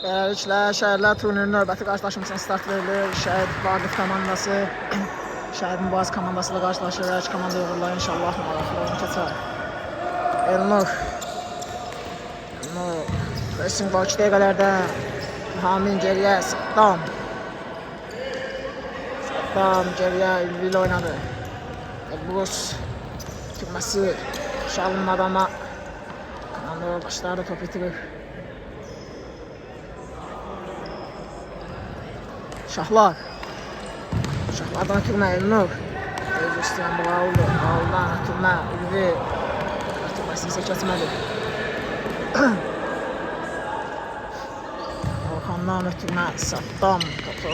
Beləliklə, Şəhərlər turnirinin növbəti qarşılaşmasına start verilir. Şəhid Vaqif komandası, Şəhid Mübariz komandası ilə qarşılaşır. Hər iki komanda uğurlar inşallah maraqlı oyun keçər. Elnur. Racing var 2 dəqiqələrdə. Hamin geriyə, Saddam geriyə Ülvi ilə oynadı. Elbrus tutması şalınmadı ama komanda başlarda top itirir. Şahlardan ötürmə Elnur. Öz istəyən bu Raul'dur. Raul'dan ötürmə Ülvi. Ötürməsi isə keçmədi. Orxandan ötürmə Saddam topu.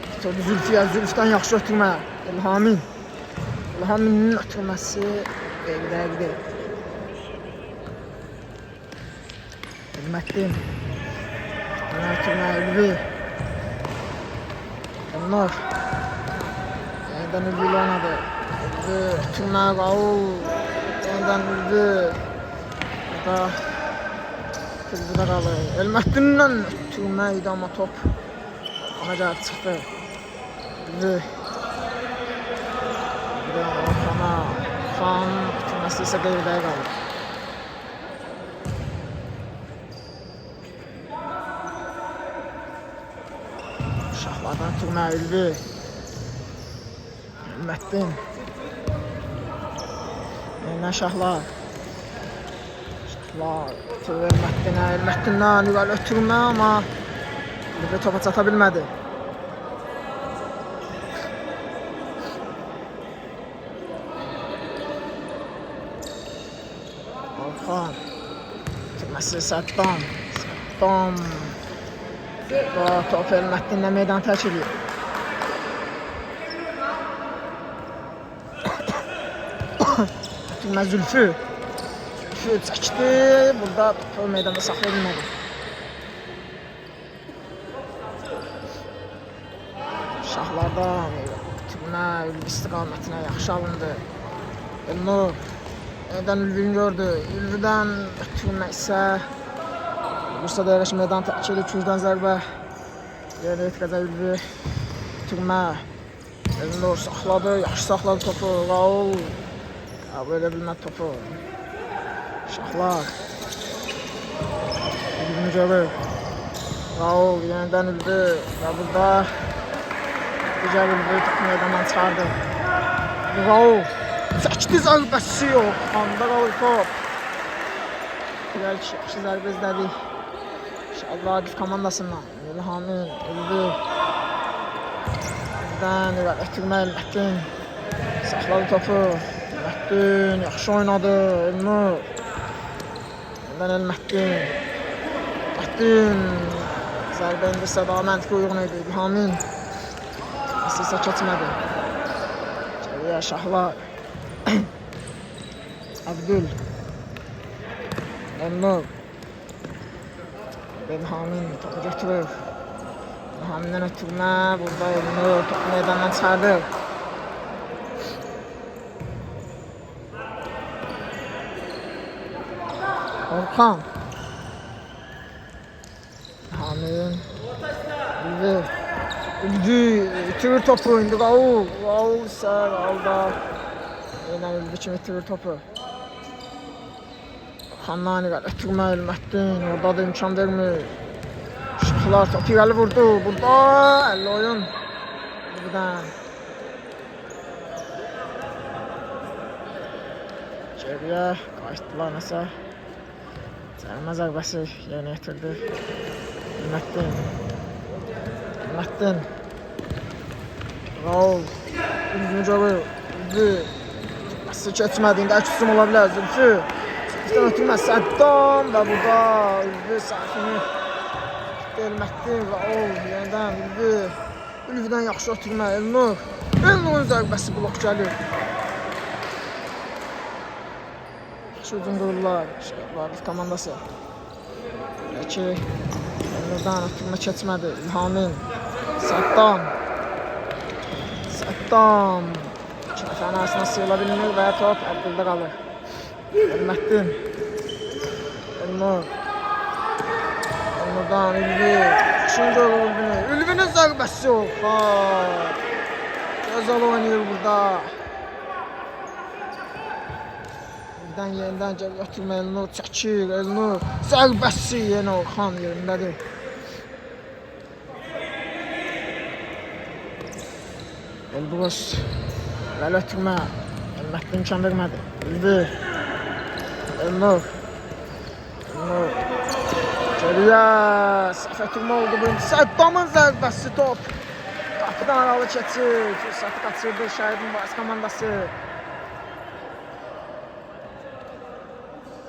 Tuturdu Zülfiyə. Zülfdən yaxşı ötürmə İlhamin. İlhaminin ötürməsi qeyri-dəqiqdir. Hürmətdin. Ötürmə Ülvi. Elnur. Yeniden Ülvi ile oynadı. Ülvi ötürmə Raul. Yeniden Ülvi. Burada Ülvi'de kalır. Elməddin'den ötürmə idi ama top ağaca çıxdı. Ülvi. Orxana. Orxan ötürməsi isə qeyri-dəqiq qalır. Şahlardan ötürmə Ülvi. Hürmətdin. Yeniden Şahlar. Ötürü Hürmətdinə. Hürmətdindən yuvarı ötürmə ama Ülvi topa çata bilmədi. Orxan. Ötürməsi Saddam. Top Hürmətdinlə meydan tərk edir. Ötürmə Zülfü. Zülfü çəkdi. Burada topu meydanda saxlaya bilmədi. Şahlardan ötürmə Ülvi istiqamətinə yaxşı alındı. Elnur. Yeniden Ülvi'ni gördü. Ülvi'den ötürmə isə Bursa Dəqiqəş meydan tərk edir. 200'den zərbə. Yerine etkəcə Ülvi. Ötürmə. Elnur saxladı. Yaxşı saxladı topu. Raul. Böyle bilmədi topu. Şahlar. Ülvi'ni görür. Raul. Yeniden Ülvi. Ve burada digər Ülvi topu meydandan çıxardı. Raul. Çəkdi zərbəsi yox. Anda qalır top. Yaxşı zərbə izlədik. Şəhid Vaqif komandasından. İlhamin, Ülvi. Buradan ötürmə Elməddin. Saxladı topu. Elməddin yaxşı oynadı. Elnur. Buradan Elməddin. Elməddin. Zərbə indirsə daha məntiqə uyğun idi. İlhamin. Əsəsə keçmədi. Geriyə Şahlar. Abdül. Elnur. Elhamin topu götürür. Elhamin'den ötürmə. Burada Elnur topu meydandan çıxardı. Orxan. Elhamin. Ülvi. Ülvi itirir topu. İndi Raul. Raul ise Raul'da. Yeniden Ülvi kimi itirir topu. Orxandan ötürmə Elməddin. Orada da imkan vermir. Şahlar topu irəli vurdu. Burada 50 oyun. Ülvi'dən. Geriyə qayıtdılar nəsə. Cərimə zərbəsi yerinə yetirdi. Elməddin. Raul. Ülvi'ni görür. Ülvi. Tutması keçmədi. İndi əksizim ola bilər. Zülfü. Zülfüdən ötürmə Saddam və burada Ülvi səhvini Elməddin. Raul. Yeniden Ülvi. Ülvi'dən yaxşı ötürmə Elnur. Elnur'un zərbəsi blok gəlir. Yaxşı hücum qururlar. Vaqif komandası. Peki. Elnur'dan ötürmə keçmədi. İlhamin. Saddam. Kəfənin arasına sığıla bilmir və top Abdüldə qalır. Elməddin. Elnur. buradan Ülvi. Şimdi Ülvi'nin. Ülvi'nin zərbəsi yok. Ha. Gözəl oynuyor burada. Birdən yenidən gəl götürmə Elnur çəkir. Elnur zərbəsi yenə Orxan yerindədir. Elbrus gəl ötürmə. Elmətli imkan vermədi. Ülvi. Elnur. Elnur. Geriyə. Səhv ötürmə oldu bu. Səddamın zərbəsi top. Qapıdan aralı keçir. Fürsəti qaçırdı Şəhidin Bayız komandası.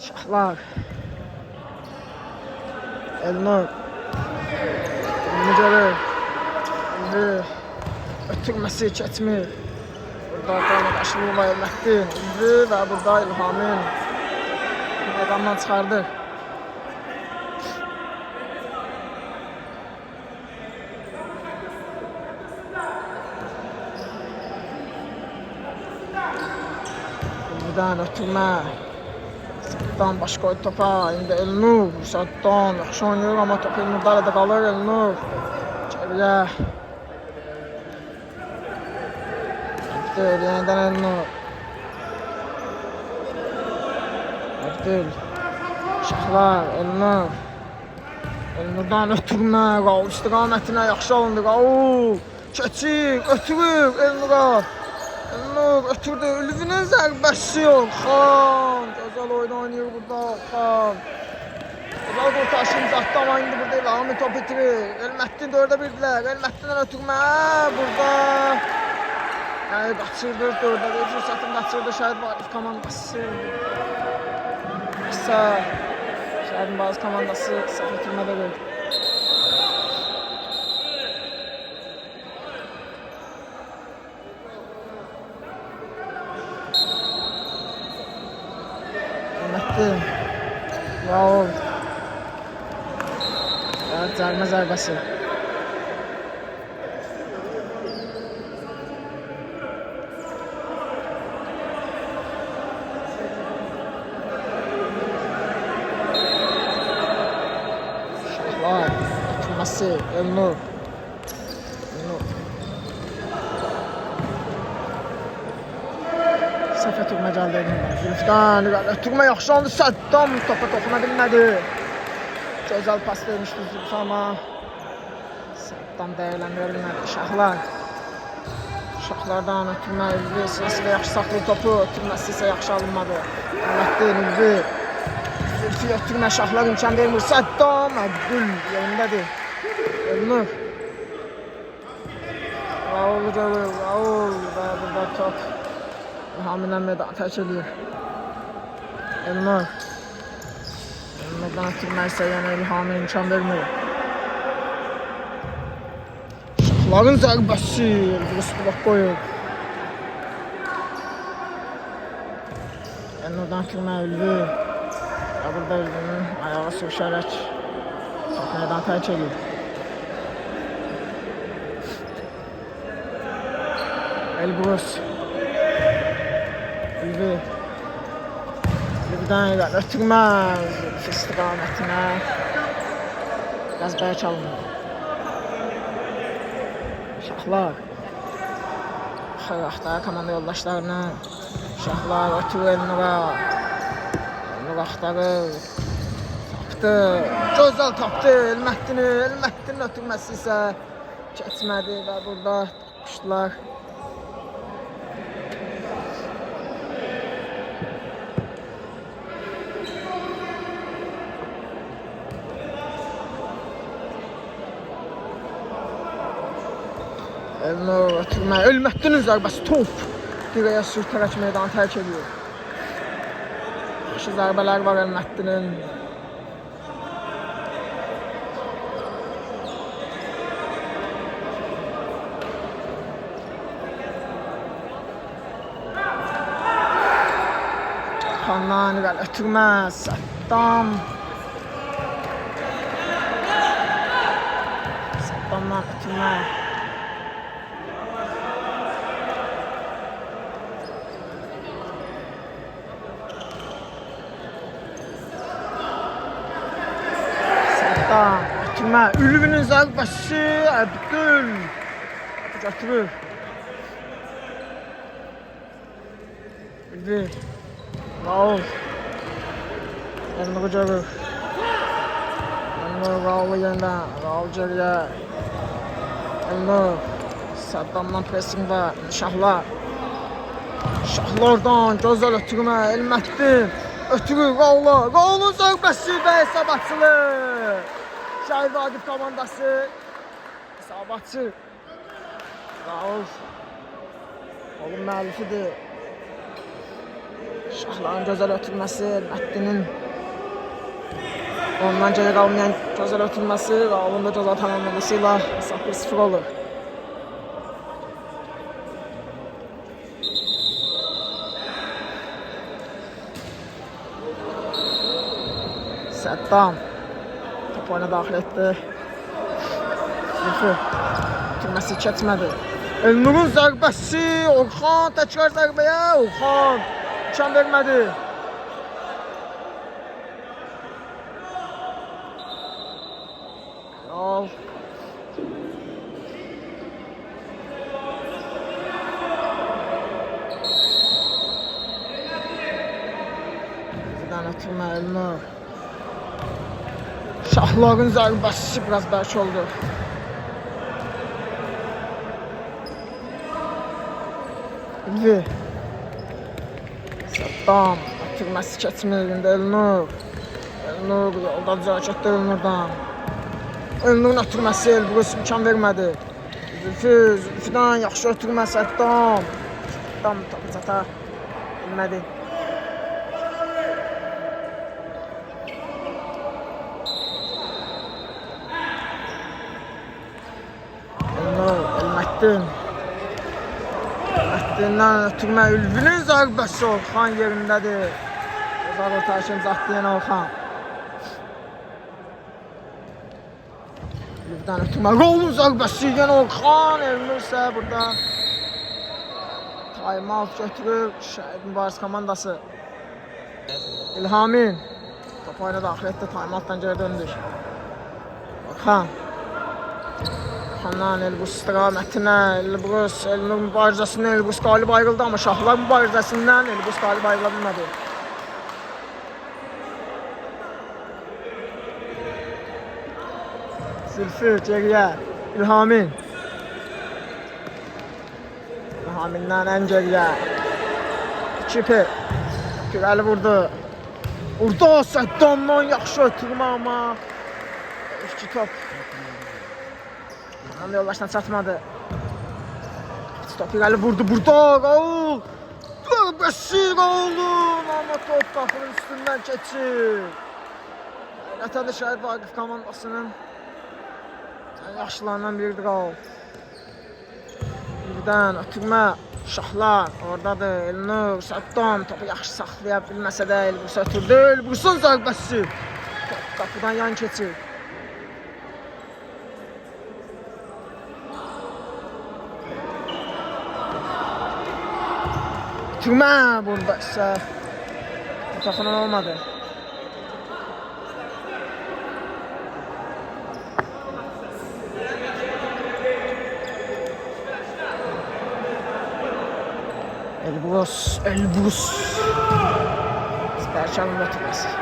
Şahlar. Elnur. Elnur görür. Elnur. Ötürməsi keçmir. Burada qardaşlığı var Elmətdin. Elnur və burada İlhamın. Adamdan çıxardı. Buradan ötürmə. Saddam baş koydu topa. İndi Elnur. Saddam yaxşı oynuyor ama top Elnur'da da qalır. Elnur. Geriyə. Abdül yeniden Elnur. Abdül. Şahlar. Elnur. Elnur'dan ötürmə. Raul istiqamətinə yaxşı alındı. Raul. Keçir. Ötürür Elnur'a. Elnur ötürdü. Ülvi'nin zərbəsi yok. Xan. Gözəl oyun oynuyor burada. Xan. Gözəl kurtarışını zattı ama indi burada İlhamı top itirir. Elmətdin 4'e 1'diler. Elmətdindən ötürmə. Burada. Yani qaçırdı 4'e 1. Fürsətini qaçırdı Şəhid Bayız komandası. Qısa. Şəhidin Bayız komandası səhv ötürmədədir. Elmətdin. Raul. Evet, cərimə zərbəsi. Şahlar. Ötürməsi. Elnur. Elnur. Səhv ötürmə gəldi Elnur. Zülfdən ötürmə yaxşı oldu. Saddam topa toxuna bilmədi. Gözəl pas vermişdi Zülfü ama Saddam değerlendirilmədi. Şahlar. Şahlardan ötürmə Ülvi sırasıyla yaxşı saxlayır topu. Ötürməsi isə yaxşı alınmadı. Elmətdin Ülvi. Zülfü ötürmə Şahlar imkan vermir. Saddam Abdül yerindədir. Elnur. Raul görür. Raul və burada top İlhamın Əmmədə ateş edir. Elnur. Elnur'dan ötürməksə yəni İlhamı imkan vermir. Şahların zərbəsi. Elbrus blok qoyur. Elnur'dan ötürmə Ülvi. Və burada Ülvinin ayağı sürüşərək top meydan tərk edir. Elbrus. Ülvi. Ülvidən irəli ötürmə. İstiqamətinə Qəzbəyə çalınır. Şahlar. Xıraqda komanda yoldaşlarına. Şahlar ötürür Elnur'a. Elnur axtarır. Tapdı. Gözəl tapdı Elmətdini. Elmətdinin ötürməsi isə keçmədi və burada tutmuşdular. Elnur ötürmə. Elmətdinin zərbəsi top. Dirəyə sürtərək meydanı tərk ediyor. Yaxşı zərbələr var Elmətdinin. Xandan irəli ötürmə. Saddam. Saddamdan ötürmə. ötürmə. Ülvünün zərbəsi Əbdül. Götürür. Ülvi. Raul. Elini görür. Elini Raul'u yenidən. Raul geriyə. Elini. Saddamdan pressing var. Şahlar. Şahlardan gözəl ötürmə. Elmətdin. Ötürür Raul'a. Raul'un zərbəsi və hesab açılır. Şahid Vaqif komandası. Hesab açır. Raul. Oğlum müəllifidir. Şahların gözəl ötürməsi. Elmətdinin ondan geri qalmayan gözəl ötürməsi. Raul'un da gözəl tamamlamasıyla hesab 1-0 olur. Saddam top oyuna daxil etdi. Zülfü bitirməsi keçmədi. Elnur'un zərbəsi. Orxan təkrar zərbəyə. Orxan imkan vermədi. Yol. Bizdən ötürmə Elnur. Şahların zərbəsi biraz bərk oldu. Ülvi. Saddam. Ötürməsi keçmir. Elnur. Elnur yolda düzəltdi Elnurdan. Elnur'un ötürməsi Elbrus imkan vermədi. Zülfüdən yaxşı ötürmə Saddam. Saddam topu çata bilmədi. Elmətdindən ötürmə Ülvünün zərbəsi. Orxan yerindədir. Gözəl ortaşın uzatdı yenə Orxan. Ülvüdən ötürmə Raul'un zərbəsi yenə Orxan. Elnur isə burada time out götürür Şəhid Mübariz komandası. İlhamin top oyuna daxil etdi. Time outdan geri döndük. Orxan. Orxandan Elbrus istiqamətinə. Elbrus, Elnur mübarizəsindən Elbrus qalib ayrıldı, amma Şahlar mübarizəsindən Elbrus qalib ayrıla bilmədi. Zülfü geriyə. İlhamin. İlhamindən ən geriyə. Kipi. Gürəli vurdu. Orada Saddamdan yaxşı ötürmə, amma iki top Amma yoldaşdan çatmadı. Top irəli vurdu burada. Raul. Zərbəsi Raul'un. Amma top qapının üstündən keçir. Həqiqətən də Şəhid Vaqif komandasının yaxşılarından biridir Raul. Birdən ötürmə. Şahlar oradadır. Elnur, Saddam topu yaxşı saxlaya bilməsə də Elbrus ötürdü. Elbrus'un zərbəsi. Top qapıdan yan keçir. Ötürmə burada isə toxunan olmadı. Elbrus. Sperçanın ötürməsi.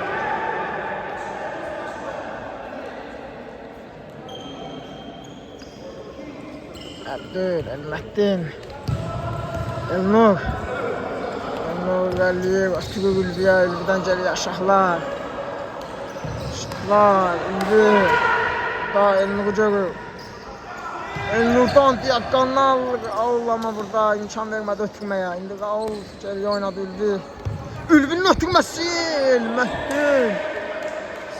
Əbdül, Elmətdin. Elnur. Elnur ötürür Ülviyə. Ülvidən gəlir Şahlar. Şahlar, Ülvi. Daha Elnur'u görür. Elnur'dan diqqatdan Raul amma burada imkan vermədi ötürməyə. İndi Raul geriyə oynadı Ülvi. Ülvinin ötürməsi Elmətdin.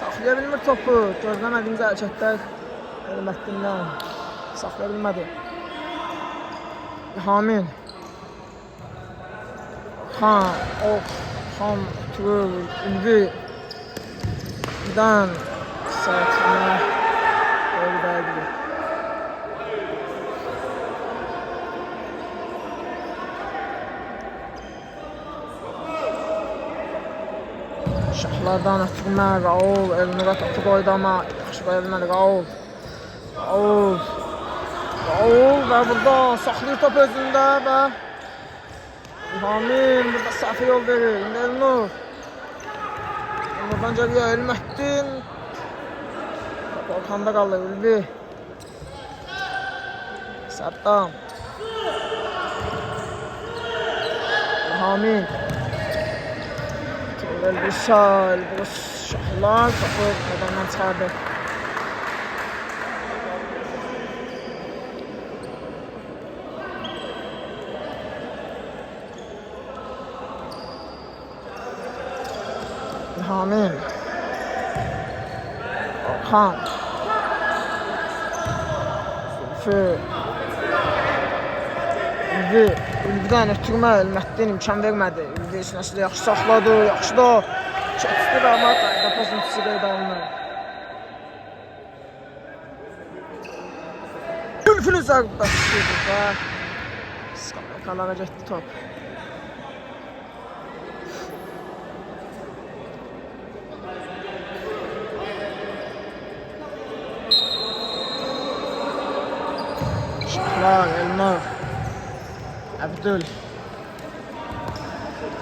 Saxlaya bilmir topu. Gözləmədiyimiz hərəkətlər Elmətdindən. Saxlaya bilmədi. İlhamin. Orxan ötürür Ülvi. Birdən səhətləmə doğru dəydi. Şahlardan ötürmə Raul Elnur'a topu qoydu, amma yaxşı qoya bilmədi Raul. Raul. Raul ve burada saklıyor top özünde ve İlhamin burada səhvi yol verir. İndi Elnur. Elnurdan geriye Elməhdin. Top Orxanda qalır. Ülvi. Səddam. İlhamin. Elbisa. Elbis Şahlar. Topu medandan çıxardı. İlhamin. Orxan. Zülfü. Ülvi. Ülvidən ötürmə Elməhdin imkan vermədi. Ülvi sinəsində yaxşı saxladı. Yaxşı da çəkdi və amma qayda pozuntusu qeydə alınır. Zülfünün zərbəsi burada. Skamyakalara getdi top. Şahlar, Elnur. Abdül.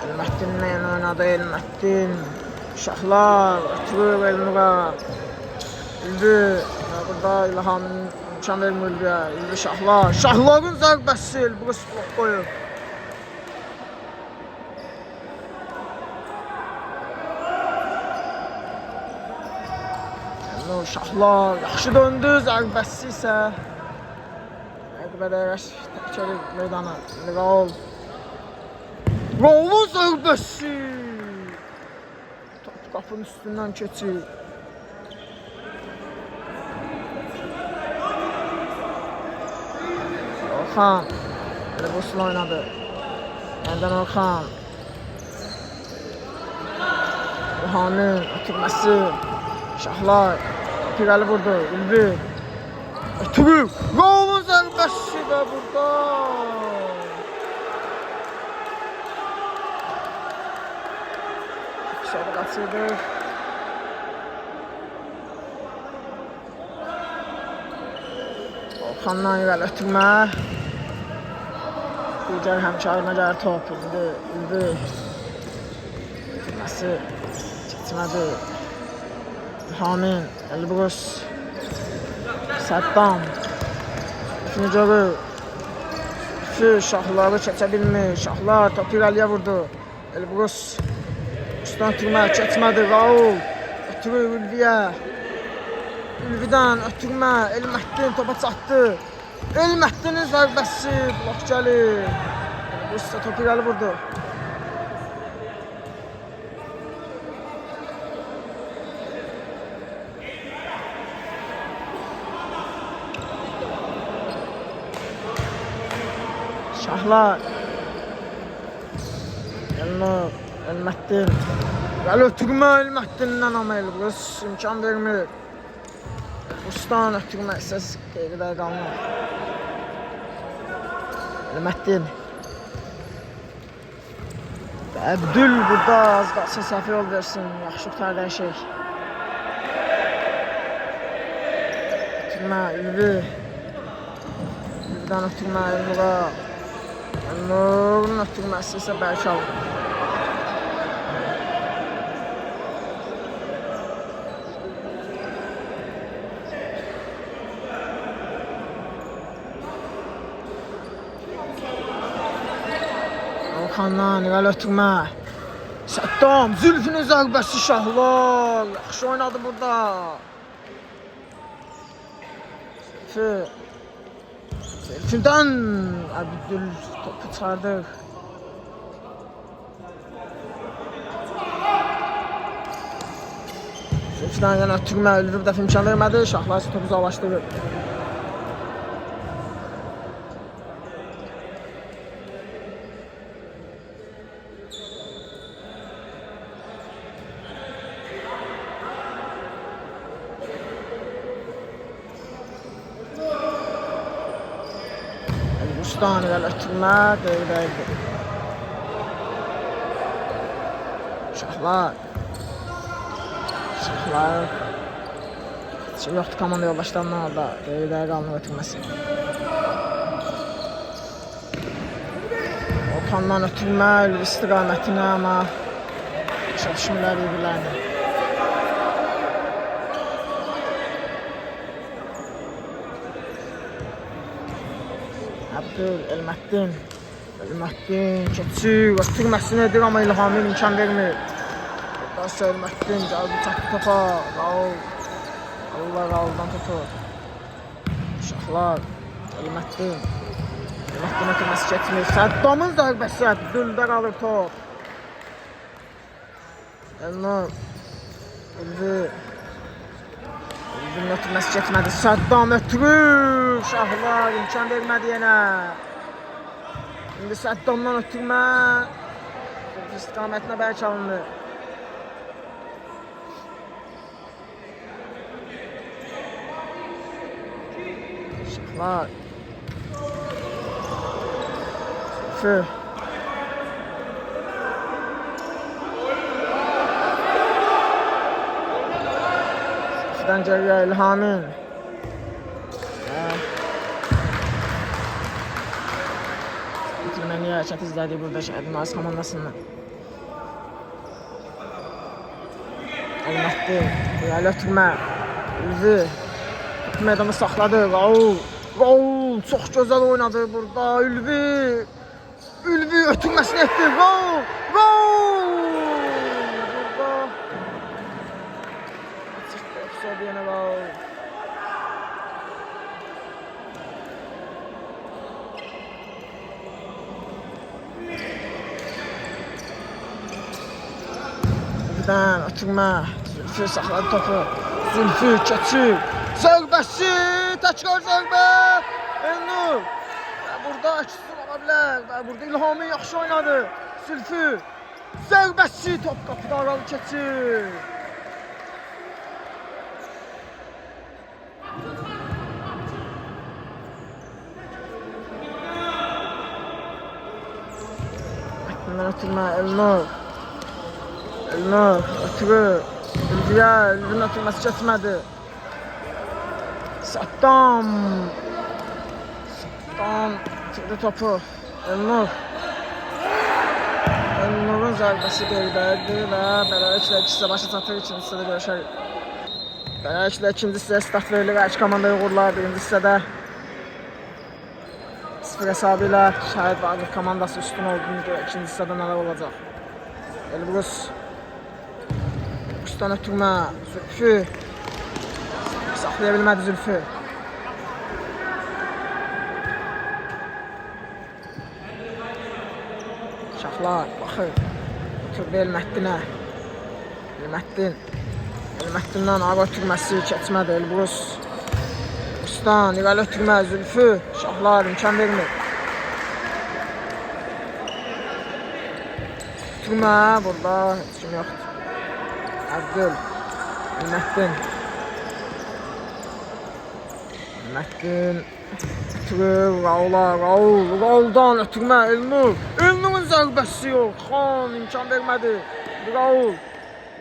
Elməhdinlə yana oynadı Elməhdin. Şahlar, ötürür Elnur'a. Ülvi. Burada İlhamin imkan vermir Ülvi'yə. Ülvi Şahlar. Şahların zərbəsi. Elbrus blok qoyur. Elnur, Şahlar. Yaxşı döndü. Zərbəsi isə Bədərəş təkəri meydana. Raul. Raul'un zərbəsi. Top qapının üstündən keçir. Orxan. Elbusla oynadı. Yeniden Orxan. İlhamin ötürməsi. Şahlar. Pirəli vurdu. Ülvi. Ötürür. Raul'un zərbəsi və burada. Şöyle qaçırdı. Orxandan irəli ötürmə. Digər həmkarına gəlir top. Ülvi. Ötürməsi. Keçmədi. İlhamin. Elbrus. Səddam. Üçünü görür. Şahları keçə bilmir. Şahlar topu irəliyə vurdu. Elbrus. Üstdən ötürmə keçmədi. Raul. Ötürür Ülviyə. Ülvidən ötürmə. Elməhdin topa çatdı. Elməhdinin zərbəsi. Blok gəlir. Elbrus da topu irəli vurdu. Şahlar. Elnur. Elməhdin. Gəl ötürmə Elməhdinlə amma Elbrus imkan vermir. Elbrusdan ötürmə əsas qeyridə qalmır. Elməhdin. Abdül burada az qalsın səhv yol versin. Yaxşı qurtardı şey. Ötürmə Ülvi. Ülvidən ötürmə Elnur'a. Elnur'un ötürməsi isə Bərkal. Orxandan irəli ötürmə. Səddam. Zülfünün zərbəsi Şahlar. Yaxşı oynadı burada. Zülfündən Abdül topu çıxardı. Zülfüdən yenə ötürmə. Ülvi bir dəfə imkan vermədi. Şahlar topu uzaqlaşdırır. Bustan irəli ötürmə qeydəydi. Şahlar. Şey yoxdur komanda yoldaşlarından orada qeyridə qalını ötürməsi. Okandan ötürmə istiqamətinə amma başa düşmürlər bir-birlərini. Abdül Elməddin keçir, ötürməsini edir amma İlhamın imkan vermir. Burası Elməddin gəldi çatdı topa. Allah Raul'dan topu. Uşaqlar Elməddin ötürməsi keçmir. Səddamın zərbəsi Abdüldə qalır top. Elnur Ülvün ötürməsi keçmədi. Səddam ötürür. Uşaqlar imkan vermədi yenə. İndi Səddamdan ötürmə istiqamətinə bəlkə alındı. Uşaqlar Fı Sıfırdan geriye İlhamın bitirməni hərəkət izlədik burada Şəhidimiz komandasından. Elməddin irəli ötürmə Ülvi meydanı saxladı. Raul çox gözəl oynadı burada. Ülvi ötürməsini etdi. Raul burada offside yenə Raul. Zülfüdən ötürmə. Zülfü saxladı topu. Zülfü keçir. Zərbəsi, təkrar zərbə. Elnur. Burada ikisi ola bilər. Burada İlhamın yaxşı oynadı. Zülfü. Zərbəsi top qapıda aralı keçir. Mətnindən ötürmə Elnur ötürür. Ülvün ötürməsi keçmədi. Səddam itirdi topu. Elnur'un zərbəsi qeydədir və beləliklə ikisi başa çatır. İkinci hissədə görüşərik. Beləliklə ikinci hissəyə start verilir. Hər iki komanda uğurlar. Birinci hissədə 0 hesabı ilə Şəhid Vaqif komandası üstün olduğunu görə ikinci hissədə nələr olacaq? Elbrus Üstten ötürmə Zülfü saxlaya bilmədi Zülfü. Uşaqlar baxır. Ötürdü Elməddinə. Elməddindən ağa ötürməsi keçmədi. Elbrus Üstten irəli ötürmə Zülfü. Uşaqlar imkan vermir. Ötürmə burada heç kim yoxdur. Abdül Elməddin ötürür Raul'dan ötürmə Elnur'un zərbəsi yox. Xan imkan vermədi.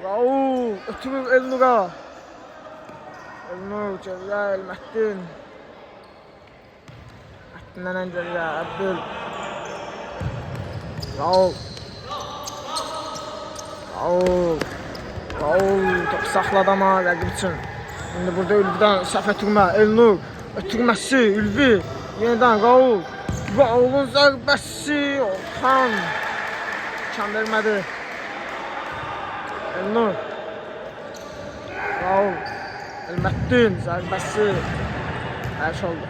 Raul ötürür Elnur'a. Elnur geriyə Elməddin. Elməddin'dən geriyə Abdül. Raul topu saxladı ama rəqib üçün. Şimdi burada Ülvidən səhv ötürmə. Elnur ötürməsi Ülvi. Yenidən Raul'un zərbəsi. Orxan imkan vermədi. Elnur Elməddin zərbəsi. Hər şey oldu.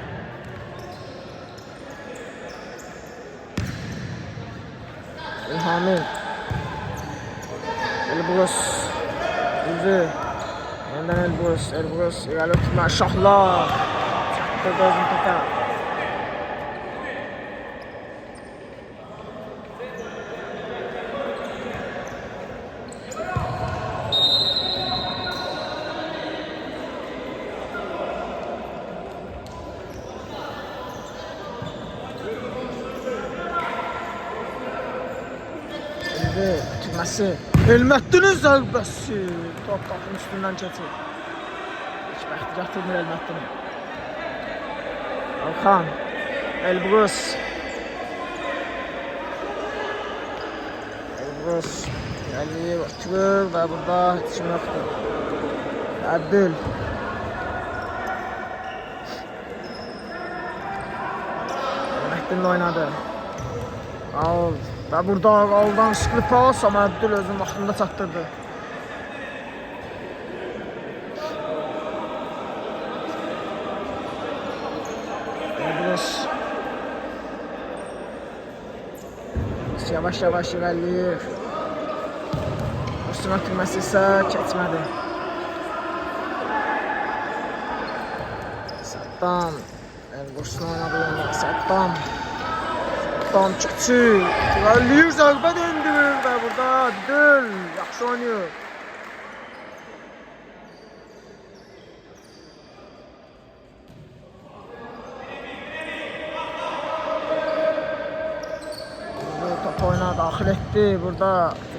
İlhamın Elbrus Ülvi yeniden Elbrus irəli ötürmə Şahlar çatdı gözün topa. Ötürməsi Elməddin'in zərbəsi. Top qapının üstündən keçir. Bəxti gətirmir Elməddini. Alkan. Elbrus. Elbrus. Gəlir, oturur və burada heç kim yoxdur. Əbdül. Elməddinlə oynadı. Raul. Və burada Raul'dan sıkılı pas ama Əbdül özünün vaxtında çatdırdı. Yavaş yavaş ilerleyir. Üstün ötürməsi isə keçmədi. Saddam. Elbrus'un oynadı yönü. Saddam. Saddam keçir. İlerleyir, zərbə döndürür və burada Əbdül yaxşı oynayır. Oyuna daxil etdi. Burada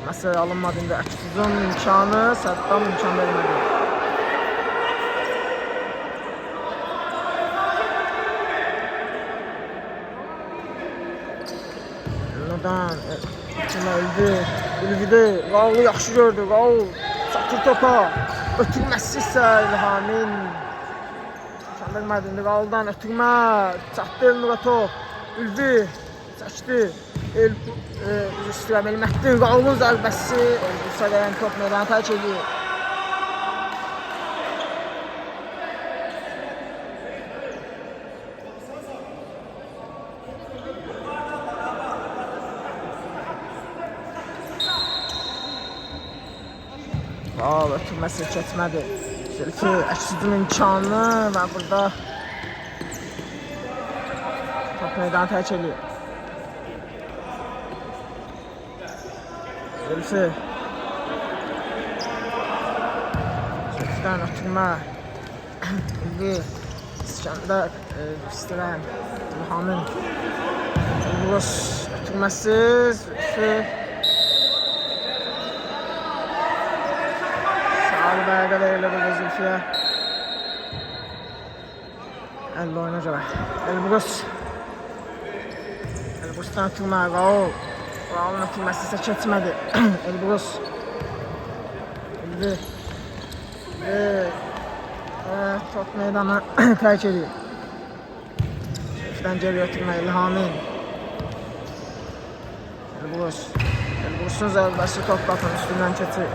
məsələ alınmadı. İndi Əksizun imkanı, Saddam imkan vermədi. Buradan içine öldü. Ülvidə Raul'u yaxşı gördü. Raul çatır topa. Ötürməsi isə İlhamin imkan vermədi. İndi Raul'dan ötürmə. Çatdı Elnur'a top. Ülvi çəkdi. Elməddin Raul'un zərbəsi Elbrus'a gələn top meydanı tərk edir. Raul ötürməsi keçmədi. Zülfü Əksizun imkanı və burada top meydanı tərk edir. Zülfü. Zülfü'den ötürmə. İlgi. İskəndər. İstəyən. İlhamın. Elbrus ötürməsiz. Zülfü. Sağlı bəyə qədər elədi bu Zülfü'yə. Əlli oynayacaq. Elbrus. Elbrus'dan ötürmə. Raul. Raul'un ötürməsi isə keçmədi. Elbrus. İlgi. Top meydanı tərk edir. Zülfü'dən geri ötürmə İlhamin. Elbrus. Elbrus'un zərbəsi top qapının üstündən keçir.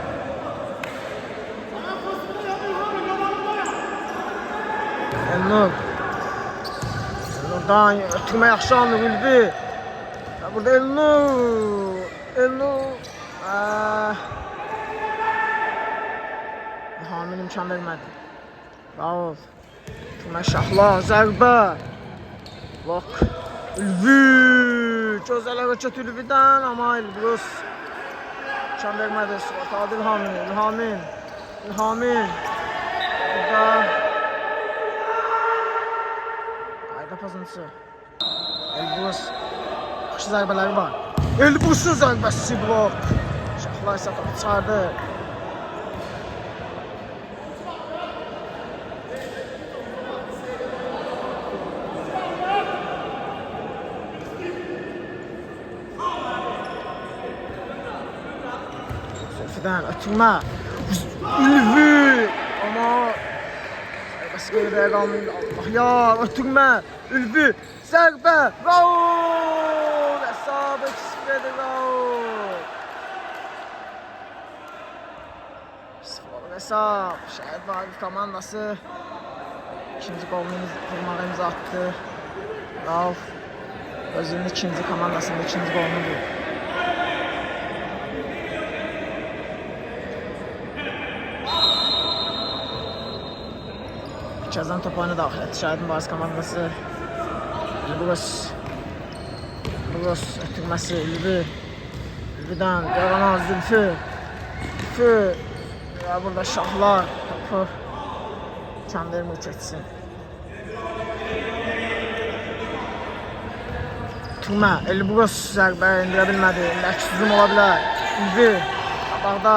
Elnur. Elnur'dan ötürmə yaxşı alınır Ülvi. Burada Elnur. İlhamin imkan vermədi. Raul. Tümə şahla, zərbə. Blok. Ülvi. Gözəl hərəkət Ülvidən, amma Elbrus imkan vermədi. Suat aldı İlhamin. Burada qayda pozuntusu. Elbrus. Yaxşı zərbələri var. Elbrus'un zərbəsi blok. Şahlar isə topu çıxardı. Zülfü'dən ötürmə. Ülvi. Amma zərbəsi qeyriyə qalmayın. Allah yar. Ötürmə. Ülvi. Zərbə. Raul. Hesabı kısmedi Raul. 0 hesap. Şəhid Vaqif komandası ikinci golunu vurmağa imza attı. Rauf özünün ikinci komandasında ikinci golunu vurdu. Kazan topağını daxil etdi Şəhidin Vaqif komandası. Elbrus ötürməsi Ülvidən Yaranaz Zülfü və burada Şahlar topu kəndərmə keçsin. Türmə Elbrus zərbə indirə bilmədi. Əksizum ola bilər. Ülvi qabaqda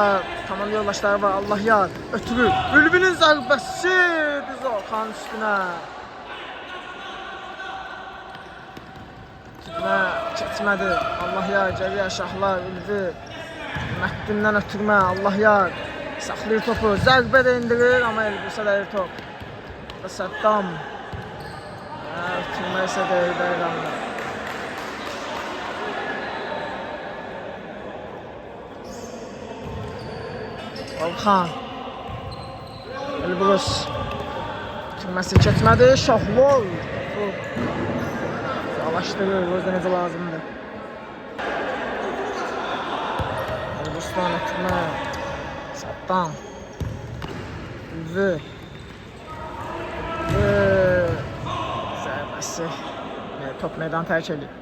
tamam yoldaşları var. Allah yar ötürür. Ülvinin zərbəsi Xan üstünə. Tutma keçmədi. Allah yar, geriyə Şahlar, Ülvi. Məhdindən ötürmə, Allah yar. Saxlayır topu, zərbə də indirir, amma Elbirsə dəyir top. Və Səddam. Ötürmə isə deyir Beyranlı. Volkan. Elbrus. Ötürməsi keçmədi, Şahlar. Yavaşdırır, özdə necə lazımdır. Elbrusdan ötürmə. Səddam. Ülvi. Zərbəsi. Top meydan tərk edir.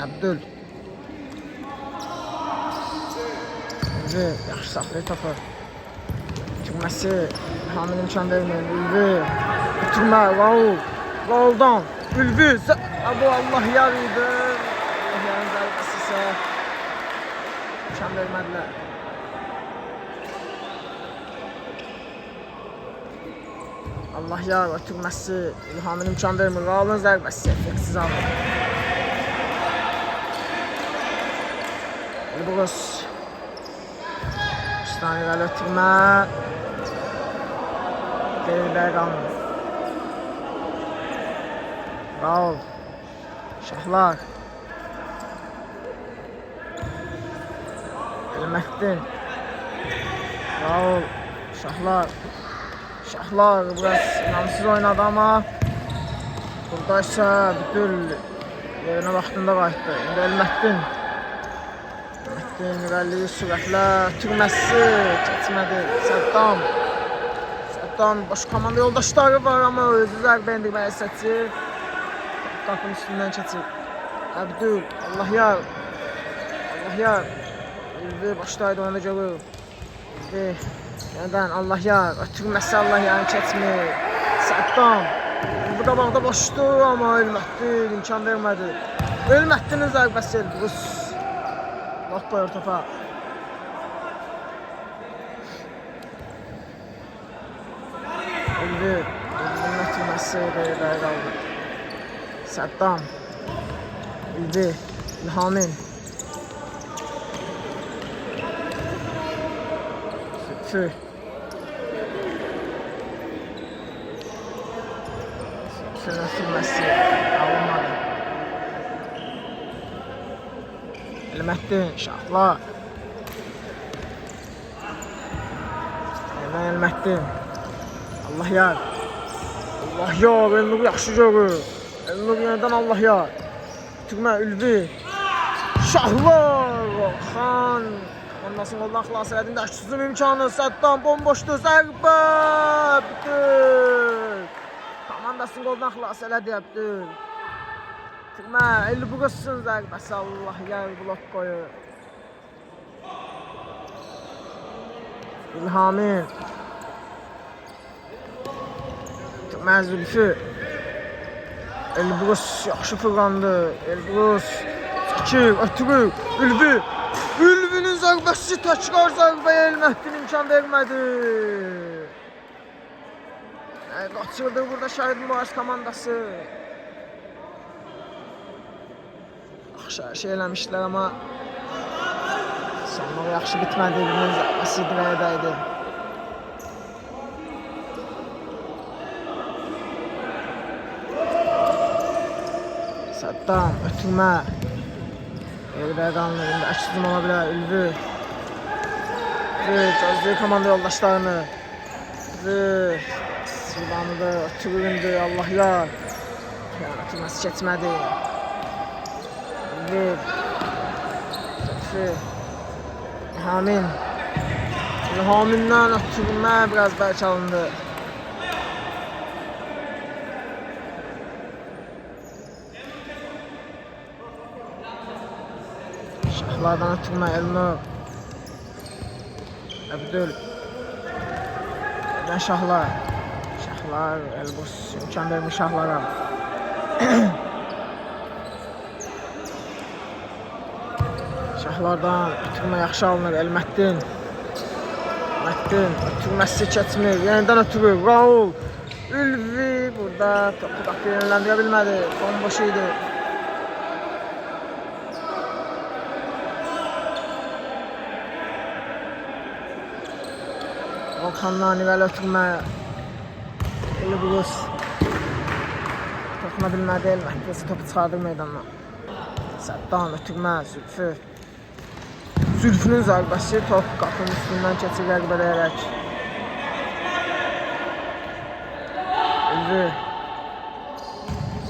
Abdül. Ülvi. Yaxşı saxlayır topu. Tükməsi. Hamil imkan verməyir. Ülvi. Bitirmə. Raul. Raul'dan. Ülvi. Bu Allah yar idi. Allah yarın zərbəsi isə imkan vermədilər. Allah yar ötürməsi. İlhamın imkan vermir. Raul'un zərbəsi. Effeksiz alır. Elbrus. Üstani ötürmə. Deyirlər qalmır. Raul. Şahlar. Elməhdin. Raul. Şahlar. Şahlar biraz inamsız oynadı ama buradaysa Büdül yerine vaxtında qayıtdı. İndi Elməhdin. Elməhdin irəliyi sürətlə ötürməsi keçmədi. Səddam. Səddam baş komanda yoldaşları var ama özü zərbə indirməyi seçir. Qapının üstündən keçir. Abdül, Allah yar. Allah yar. Ülvi başlaydı onu da görür. Ülvi. Yeniden Allah yar. Ötürməsi Allah yarın keçmir. Səddam. Bu qabaqda boşdu ama Elməhdin imkan vermədi. Elməhdinin zərbəsi Elbrus. Bak koyur topa. Ülvi. Ülvinin ötürməsi belə qaldı. Səddam. Ülvi. İlhamin. Sütfü. Sütfünün ötürməsi alınmadı. Elməhdin. Şahlar. Elməhdin. Allah yar. Allah yar. Elnur yaxşı görür. Elnur yeniden Allah yar. Tükmə Ülvi. Şahlar. Xan. Ondan qoldan xilas elədin. Dəşsizin imkanı. Səddam bomboşdur. Zərbə. Abdül. Komandasını qoldan xilas elədi Abdül. Tükmə Elbrus'un zərbəsi. Allah yar blok koyur. İlhamin. Tükmə Zülfü. Elbrus yaxşı fırlandı. Elbrus çəkir, ötürür. Ülvi. Ülvinin zərbəsi təkrar zərbəyə Elməhdin imkan vermədi. Qaçırdı burada Şəhid Mübariz komandası. Yaxşı şey eləmişdilər amma sonları yaxşı bitmədi. Ülvinin zərbəsi dirəyə dəydi. Səddam, ötürmə. Yerdə qanlı, indi əksizim ola bilər. Ülvi. Gözlüyü komanda yoldaşlarını. Ülvi. Silvanıdır, ötüründü, Allah yar. Ötürməsi keçmədi. Ülvi. Sütfü. İlhamin. İlhamindən ötürmə biraz bəlkə alındı. Şahlardan ötürmə Elnur. Abdül. Neden Şahlar? Şahlar Elbrus imkan vermiş Şahlara. Şahlardan ötürmə yaxşı alınır. Elməddin. Ötürməsi keçmir. Yenidən ötürür. Raul. Ülvi burada topu qapıya yönləndirə bilmədi. Bomboş idi. Volkan'dan nivəli ötürmə. Elbrus. Toxuna bilmədi. Elmətdəsi topu çıxardır meydandan. Səddam ötürmə. Zülfü. Zülfünün zərbəsi top qapının üstündən keçir qəribələyərək.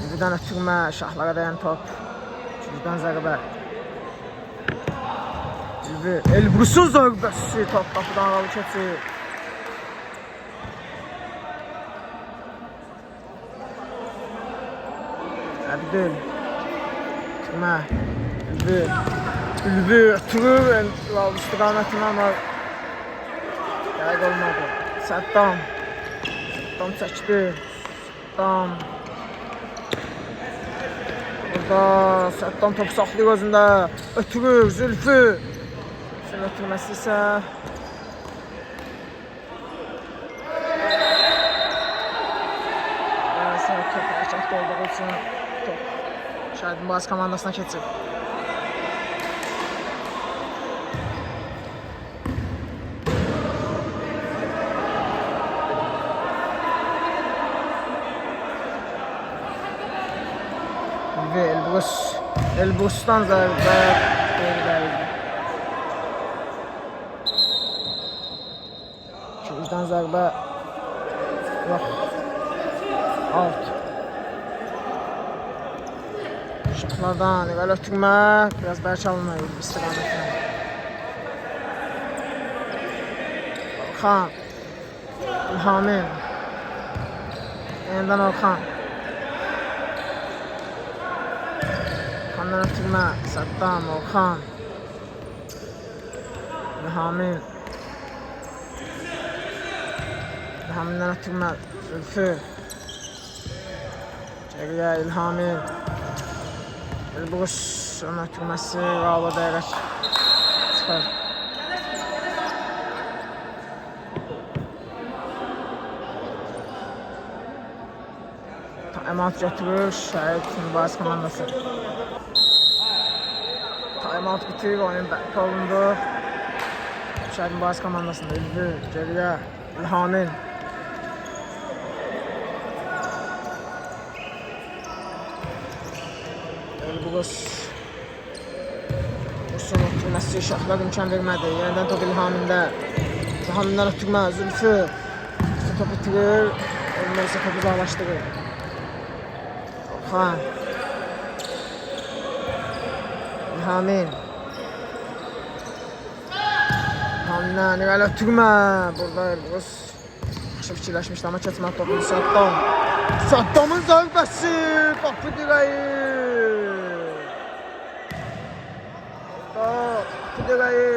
Ülvidən ötürmə, şahlara dayan top. Gücdən zərbə. Ülvi, Elbrus'un zərbəsi top qapıdan aralı keçir. Əbdül. Ötürmə. Ülvi ötürür, istiqamətini ama dəqiq olmadı. Səddam çəkdi. Burada Səddam topu saxlayır özündə. Ötürür, Zülfü. Zülfün ötürməsi isə top hərəkətdə olduğu üçün top Şəhidin Boğaz komandasına keçir. Elbrus'tan zərbə verildi. Gücdən zərbə yox. Out. Şahlardan nivəli ötürmə. Biraz bərk alınır istiqamətlə. Orxan. İlhamin. Yenidən Orxan. Orxandan ötürmə. Səddam, Orxan. İlhamin. İlhamindən ötürmə. Zülfü. Geriyə İlhamin. Elbrus onun ötürməsi Raul'a dəyərək çıxar. Timeout götürür Şəhidin Boğaz komandası. Timeout bitir, oyun bərpa olundu. Şəhidin Boğaz komandasında Ülvi, geriyə İlhamin. Elbrus'un ötürməsi şahlar imkan vermədi. Yenidən top İlhamində. İlhamindən ötürmə, Zülfü. Top itirir, Elmersə topu uzaqlaşdırır. Orxan. İlhamin. İlhamindən nivəli ötürmə. Burada Elbrus yaxşı fikirləşmişdi, amma keçmədi topunu. Səddamın zərbəsi, qapı dirəyi.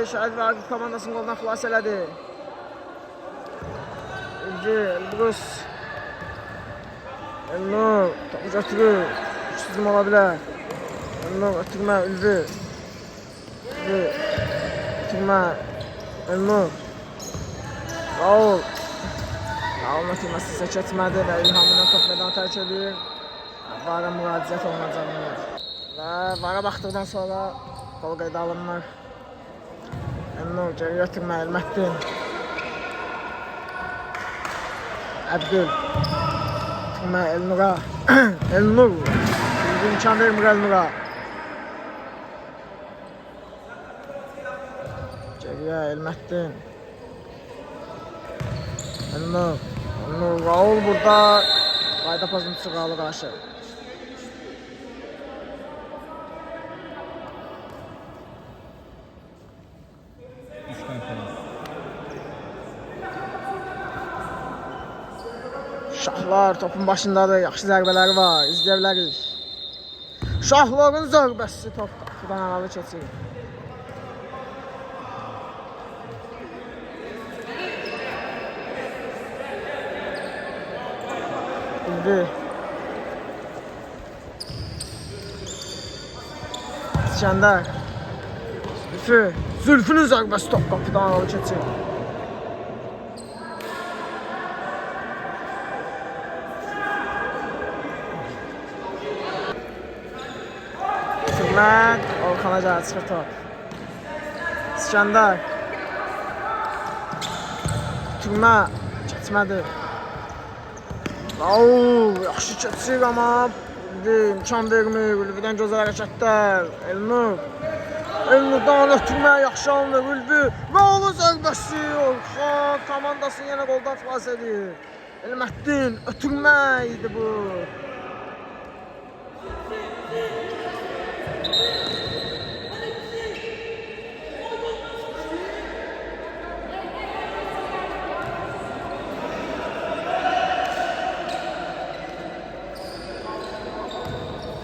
Şəhid və Agif komandasının qolundan xilas elədi. Elbrus. Elnur topu götürür. Gücsüzüm ola bilər. Elnur ötürmə, Ülvi. Ötürmə, Elnur. Raul. Raul'un ötürməsi isə keçmədi və İlhamından top meydanı tərk edir. Vara müraciət olunacaqdır. Və vara baxdıqdan sonra qol qeydə alınmır. Elnur geri ötürmə, Elməddin. Əbdül. Ötürmə, Elnur'a. Elnur. Bir imkan vermir Elnur'a. Geriyə Elməddin. Elnur. Raul burada qayda pozuntusu qalı qarşı. Şahlar topun başındadır, yaxşı zərbələri var, izləyə bilərik. Şahların zərbəsi top qapıdan aralı keçir. Ülvi. İskəndər. Zülfü. Zülfünün zərbəsi top qapıdan aralı keçir. Türmək. Orxana gəlir, çıxır top. İskəndər. Türmə. Keçmədi. Yaxşı keçir amma imkan vermir. Ülvidən gözəl hərəkətlər. Elnur. Elnurdan ötürmək yaxşı alınır. Ülvi. Və onun zərbəsi. Orxan komandasını yenə qoldan xilas edir. Elməddin. Ötürmək idi bu.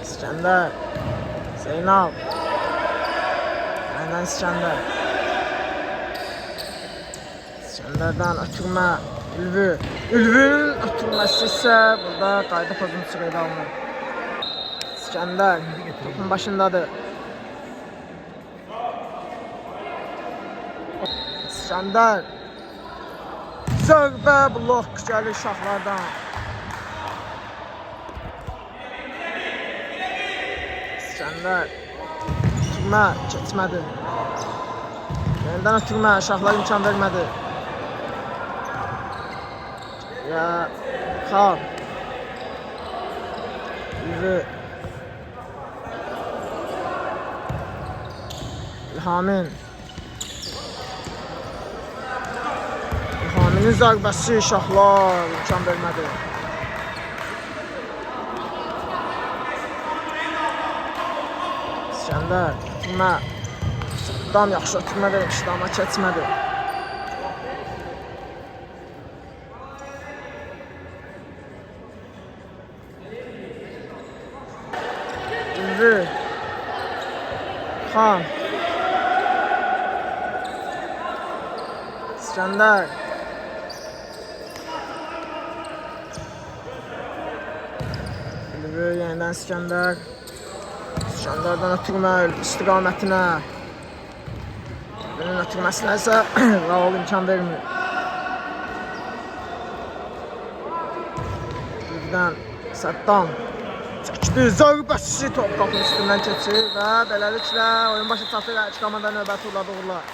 İskəndər. Zeynal. Aynen İskəndər. İskəndərdən ötürmə. Ülvi. Ülvünün ötürməsi isə burada qayda pozuntusu qeydə alınır. İskəndər. Topun başındadır. İskəndər. Zərbə blok gəlir şahlardan. İskəndər. Ötürmə keçmədi. Yenidən ötürmə, şahlar imkan vermədi. Ya Xan. Ülvi. İlhamin. İlhaminin zərbəsi şahlar imkan vermədi. İskəndər, ötürmə. Saddam yaxşı ötürmə vermişdi, amma keçmədi. Ülvi. Xan. İskəndər. Ülvi, yenidən İskəndər. İskəndərdən ötürmə istiqamətinə. Ülvinin ötürməsinə isə Raul imkan vermir. Ülvidən Saddam çəkdi, zərbəsi top qapının üstündən keçir və beləliklə oyun başı çatır, iki komanda növbəti uğurlar.